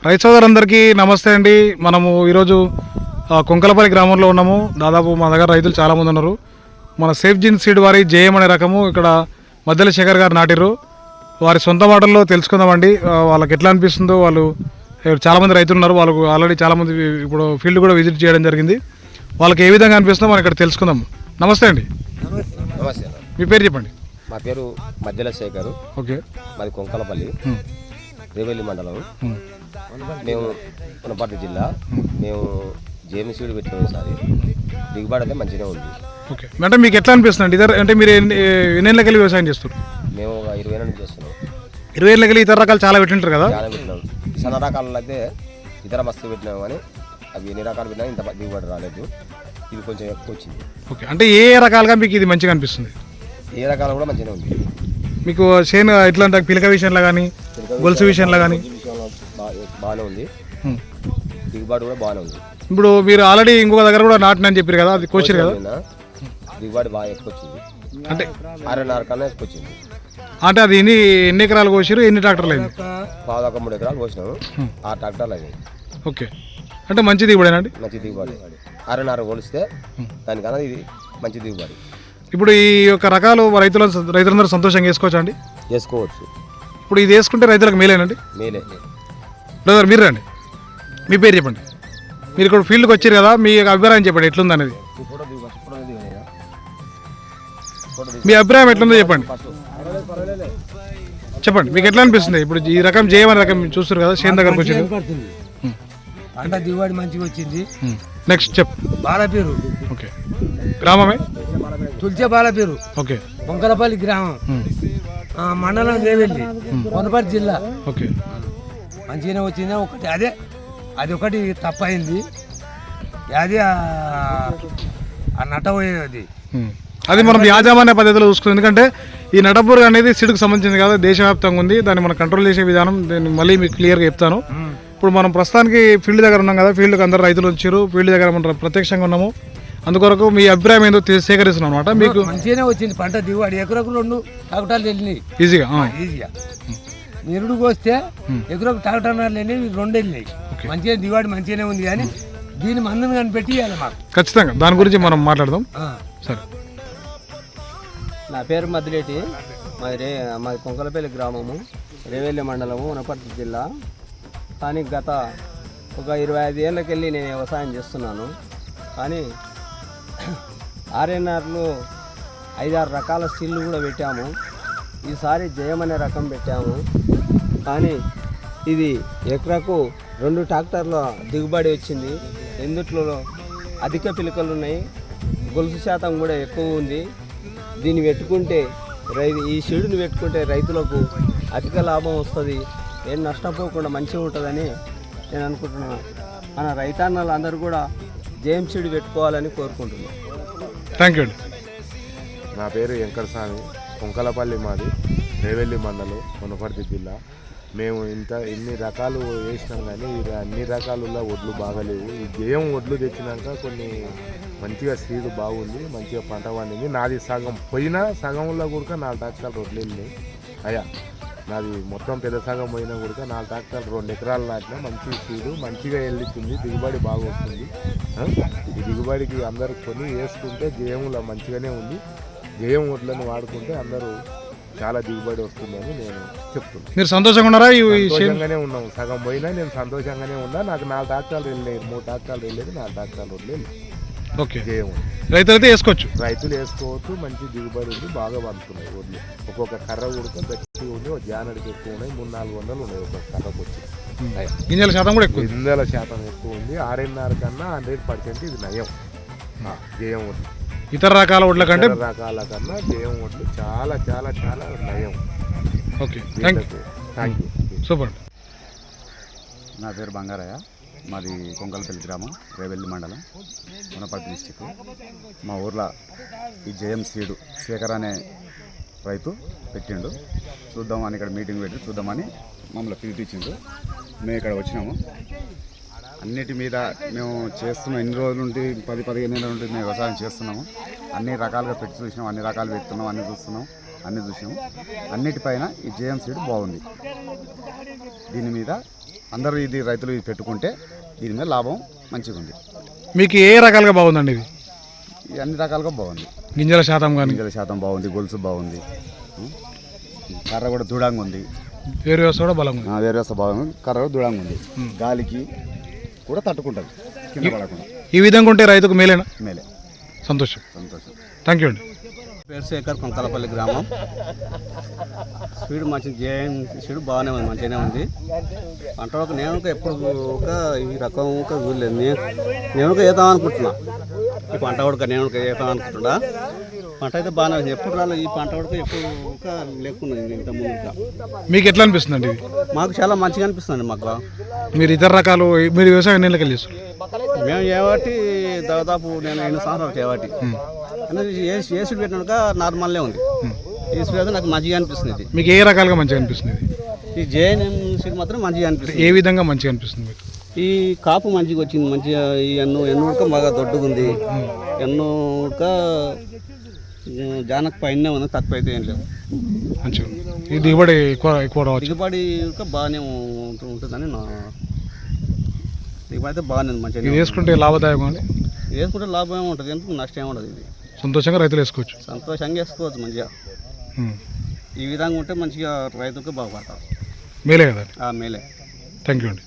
రైతు సోదరులందరికీ నమస్తే అండి. మనము ఈరోజు కొంకలపల్లి గ్రామంలో ఉన్నాము. దాదాపు మా దగ్గర రైతులు చాలామంది ఉన్నారు. మన సేఫ్ జిన్ సీడ్ వారి జేఎం అనే రకము ఇక్కడ మధ్యల శేఖర్ గారు నాటిర్రు. వారి సొంత మాటల్లో తెలుసుకుందామండి. వాళ్ళకి ఎట్లా అనిపిస్తుందో. వాళ్ళు చాలామంది రైతులు ఉన్నారు. వాళ్ళకు ఆల్రెడీ చాలామంది ఇప్పుడు ఫీల్డ్ కూడా విజిట్ చేయడం జరిగింది. వాళ్ళకి ఏ విధంగా అనిపిస్తుందో మనం ఇక్కడ తెలుసుకుందాం. నమస్తే అండి. నమస్తే. మీ పేరు చెప్పండి. మా పేరు మధ్యల శేఖర్. ఓకే. మాది కొంకలపల్లి రేవెల్లి మండలం. మేము వనపర్తి జిల్లా. మేము జేఎం సీడ్ పెట్టినాం. ఈసారి దిగుబడి అయితే మంచిగా ఉంది. ఓకే. అంటే మీకు ఎట్లా అనిపిస్తుంది ఇతర అంటే మీరు ఎన్నేళ్ళకి వెళ్ళి వ్యవసాయం చేస్తారు? మేము ఒక 20 ఏళ్ళ నుంచి చేస్తున్నాం. 20 ఏళ్ళకి వెళ్ళి ఇతర రకాలు చాలా పెట్టింటారు కదా? చాలా పెట్టినాం. సన్న రకాలలో అయితే ఇతర మస్తు పెట్టినాం, కానీ అవి ఎన్ని రకాలు పెట్టినా ఇంత దిగుబడి రాలేదు. ఇది కొంచెం ఎక్కువ వచ్చింది. ఓకే. అంటే ఏ రకాలుగా మీకు ఇది మంచిగా అనిపిస్తుంది? ఏ రకాలు కూడా మంచిగా ఉంది. మీకు చేను ఎట్లా అంటే పిలక విషయంలో కానీ గొలుసు విషయంలో కానీ బాగానే ఉంది. దిగుబడి కూడా బాగానే ఉంది. ఇప్పుడు మీరు ఆల్రెడీ ఇంకొక దగ్గర కూడా నాటినని చెప్పారు కదా, అది కోసారు కదా? దిగుబడి బాగా ఎక్కువ వచ్చింది. అంటే 6.5 కన్నా ఎక్కువ వచ్చింది. అంటే అది ఎన్ని ఎకరాలు కోసారు, ఎన్ని ట్రాక్టర్లు అయింది? 3 ఎకరాలు కోసినాము. 6 ట్రాక్టర్లు అయింది. ఓకే. అంటే మంచి దిగుబడేనండి? మంచి దిగుబడి. 6.5 కొలిస్తే దానికన్నా ఇది మంచి దిగుబడి. ఇప్పుడు ఈ యొక్క రకాలు రైతులందరూ సంతోషంగా వేసుకోవచ్చా అండి? వేసుకోవచ్చు. ఇప్పుడు ఇది వేసుకుంటే రైతులకు మేలేనండి? మేలే. బ్రదర్ మీరు రండి, మీ పేరు చెప్పండి. మీరు ఇక్కడ ఫీల్డ్కి వచ్చారు కదా, మీ అభిప్రాయం చెప్పండి ఎట్లుంది అనేది. మీ అభిప్రాయం ఎట్లుందో చెప్పండి. చెప్పండి మీకు ఎట్లా అనిపిస్తుంది? ఇప్పుడు ఈ రకం చేయమని రకం చూస్తారు కదా, చేను దగ్గరకు వచ్చింది. పంట దిగుబడి మంచిగా వచ్చింది. నెక్స్ట్ చెప్పు. బాలపేరు. ఓకే. గ్రామమే తుల్చే బాలపేరు. ఓకే. కొంకలపల్లి గ్రామం, మండలం రేవెల్లి, వనపర్తి జిల్లా. ఓకే. మంచిగానే వచ్చింది. ఒకటి అది ఒకటి తప్పైంది. అది ఆ నటపోయేది అది మనం యాజమాన్య పద్ధతిలో చూసుకుంది. ఎందుకంటే ఈ నటపురుగు అనేది సీడ్కి సంబంధించింది కదా, దేశవ్యాప్తంగా ఉంది. దాన్ని మనం కంట్రోల్ చేసే విధానం నేను మళ్ళీ మీకు క్లియర్గా చెప్తాను. ఇప్పుడు మనం ప్రస్తుతానికి ఫీల్డ్ దగ్గర ఉన్నాం కదా, ఫీల్డ్కి అందరు రైతులు వచ్చారు. ఫీల్డ్ దగ్గర మనం ప్రత్యక్షంగా ఉన్నాము. అందుకొరకు మీ అభిప్రాయం ఏందో సేకరిస్తున్నాం అనమాట. మీకు మంచిగానే వచ్చింది పంట దిగుబడి. ఎకరకు 2 ట్రాక్టర్లు వెళ్ళినాయి ఈజీగా. నిరుడుకు వస్తే ఎకరకు ట్రాక్టర్లు వెళ్ళినాయి, 2 వెళ్ళినాయి. మంచిగా దిగుబడి మంచిగానే ఉంది. కానీ దీని మందుని కనిపెట్టి ఇవ్వాలి మాకు. ఖచ్చితంగా దాని గురించి మనం మాట్లాడదాం. సరే. నా పేరు మద్దిలేటి. మాది కొంకలపల్లి గ్రామము, రేవెల్లి మండలము, వనపర్తి జిల్లా. కానీ గత ఒక 25 ఏళ్ళకెళ్ళి నేను వ్యవసాయం చేస్తున్నాను. కానీ ఆర్ఎన్ఆర్లో 5-6 రకాల సీళ్ళు కూడా పెట్టాము. ఈసారి జయం అనే రకం పెట్టాము. కానీ ఇది ఎకరాకు 2 ట్రాక్టర్ల దిగుబడి వచ్చింది. ఎందుట్లో అధిక పిలకలు ఉన్నాయి, గొలుసు శాతం కూడా ఎక్కువ ఉంది. దీన్ని పెట్టుకుంటే ఈ సీడుని పెట్టుకుంటే రైతులకు అధిక లాభం వస్తుంది, ఏం నష్టపోకుండా మంచిగా ఉంటుందని నేను అనుకుంటున్నాను. మన రైతన్నలు అందరూ కూడా జేఎం సీడ్ పెట్టుకోవాలని కోరుకుంటున్నాను. థ్యాంక్ యూ అండి. నా పేరు వెంకటస్వామి. కొంకలపల్లి మాది, రేవెల్లి మండలం, వనపర్తి జిల్లా. మేము ఇన్ని రకాలు వేసినాం, కానీ అన్ని రకాలలో ఒడ్లు బాగలేవు. ఈ జయం ఒడ్లు తెచ్చినాక కొన్ని మంచిగా సీడ్ బాగుంది, మంచిగా పంట పండింది. నాది సగం పోయినా సగంలో కూడా 4 ట్రాక్టర్లు ఒడ్లు వెళ్ళినాయి. నాది మొత్తం పెద్ద సగం పోయినా కూడా 4 ట్రాక్టర్లు 2 ఎకరాలు నాటినా. మంచి సీడు మంచిగా వెళ్ళింది, దిగుబడి బాగా వస్తుంది. ఈ దిగుబడికి అందరూ కొని వేసుకుంటే జయంలో మంచిగానే ఉంది. జయం ఒడ్లను వాడుకుంటే అందరూ చాలా దిగుబడి వస్తుందని నేను చెప్తున్నాను. మీరు సంతోషంగా ఉన్నారా? సంతోషంగానే ఉన్నాం. సగం పోయినా నేను సంతోషంగానే ఉన్నా. నాకు 4 ట్రాక్టర్లు వెళ్ళలేదు, 3 ట్రాక్టర్లు వెళ్ళలేదు, 4 ట్రాక్టర్లు వదిలేదు. ఓకే. రైతులు అయితే వేసుకోవచ్చు, రైతులు వేసుకోవచ్చు. మంచి దిగుబడి ఉంది, బాగా పండుతున్నాయి ఒడ్లు. ఒక్కొక్క కర్ర ఉడక గట్టిగా ఉంది, ఒక జానడికి ఎక్కువ ఉన్నాయి, 300-400 ఉన్నాయి ఒక్కొక్క కర్రకు వచ్చి. గింజల శాతం కూడా ఎక్కువ, గింజల శాతం ఎక్కువ ఉంది. 6.5 కన్నా 100% ఇది నయం. జయం ఒడ్లు ఇతర రకాల ఒడ్ల కంటే జయం ఒడ్లు చాలా చాలా చాలా నయం. ఓకే. Thank you. సూపర్. నా పేరు బంగారయ్య. మాది కొంకలపల్లి గ్రామం, రేవెల్లి మండలం, వనపర్తి డిస్టిక్. మా ఊర్లో ఈ జయం సీడు శేఖర్ అనే రైతు పెట్టిండు. చూద్దామని ఇక్కడ మీటింగ్ పెట్టి చూద్దామని మమ్మల్ని పిలిపించిండు. మేము ఇక్కడ వచ్చినాము. అన్నిటి మీద మేము చేస్తున్నాం. ఎన్ని రోజుల నుండి 10-15 ఏళ్ళ నుండి మేము వ్యవసాయం చేస్తున్నాము. అన్ని రకాలుగా పెట్టి చూసినాం, అన్ని రకాలు పెడుతున్నాం, అన్ని చూస్తున్నాం, అన్ని చూసినాము. అన్నిటిపైన ఈ జేఎం సీడ్ బాగుంది. దీని మీద అందరూ ఇది రైతులు ఇది పెట్టుకుంటే దీని మీద లాభం మంచిగా ఉంది. మీకు ఏ రకాలుగా బాగుందండి ఇది? ఇది అన్ని రకాలుగా బాగుంది. గింజల శాతం కానీ గింజల శాతం బాగుంది, గొలుసు బాగుంది, కర్ర కూడా దృఢంగా ఉంది, వేరు వ్యవస్థ కూడా బలంగా ఉంది. వేరే వ్యవస్థ బాగుంది, కర్ర కూడా దృఢంగా ఉంది, గాలికి కూడా తట్టుకుంటుంది, కింద పడకుండా. ఈ విధంగా ఉంటే రైతుకు మేలేనా? మేలే. సంతోషం. థ్యాంక్ యూ అండి. పేరు శేఖర్, కొంకలపల్లి గ్రామం. స్పీడ్ మంచి జేఎం స్పీడ్ బాగానే ఉంది, మంచిగానే ఉంది. పంట ఒక నేను ఎప్పుడు ఒక ఈ రకం ఒక చూడలేదు. నేను ఒక వేద్దాం అనుకుంటున్నా, ఈ పంట ఉడక నేను వేద్దాం అనుకుంటున్నా. పంట అయితే బాగానే ఉంది, ఎప్పుడు రాలేదు ఈ పంట ఉడక, ఎప్పుడు ఒక లేకున్నది ఇంత ముందు. మీకు ఎట్లా అనిపిస్తుంది అండి ఇది? మాకు చాలా మంచిగా అనిపిస్తుంది. మాకు మీరు ఇతర రకాలు మీరు వ్యవసాయం ఎన్ని నెలలకి చేస్తారు? మేము చేయబట్టి దాదాపు నేను 8 సంవత్సరాలు చేయబట్టి ఏ స్పీడ్ పెట్టినాక నార్మల్లే ఉంది. ఈ స్పీడ్ అయితే నాకు మంచిగా అనిపిస్తుంది. ఇది మీకు ఏ రకాలుగా మంచిగా అనిపిస్తుంది? ఈ జేఎన్ఎం సీడ్ మాత్రం మంచిగా అనిపిస్తుంది. ఏ విధంగా మంచిగా అనిపిస్తుంది మీకు? ఈ కాపు మంచిగా వచ్చింది, మంచిగా ఈ ఎన్ను ఉడక బాగా దొడ్డుగా ఉంది. ఎన్ను ఉడక జానకు పైన ఉంది, తక్కువ అయితే ఏం లేదు. మంచిగా ఈ దిగుబడి ఎక్కువ రావచ్చు. దిగుబడి ఉడక బాగానే ఉంటుందని నా దిగుబడి అయితే బాగానే ఉంది, మంచిగా. ఇది వేసుకుంటే లాభదాయకం అండి? వేసుకుంటే లాభం ఏమి ఉంటుంది, ఎందుకు నష్టం ఏమి ఉండదు. ఇది సంతోషంగా రైతులు వేసుకోవచ్చు, సంతోషంగా వేసుకోవచ్చు మంచిగా. ఈ విధంగా ఉంటే మంచిగా రైతులకు బాగుపడతారు. మేలే కదా? మేలే. థ్యాంక్ యూ అండి.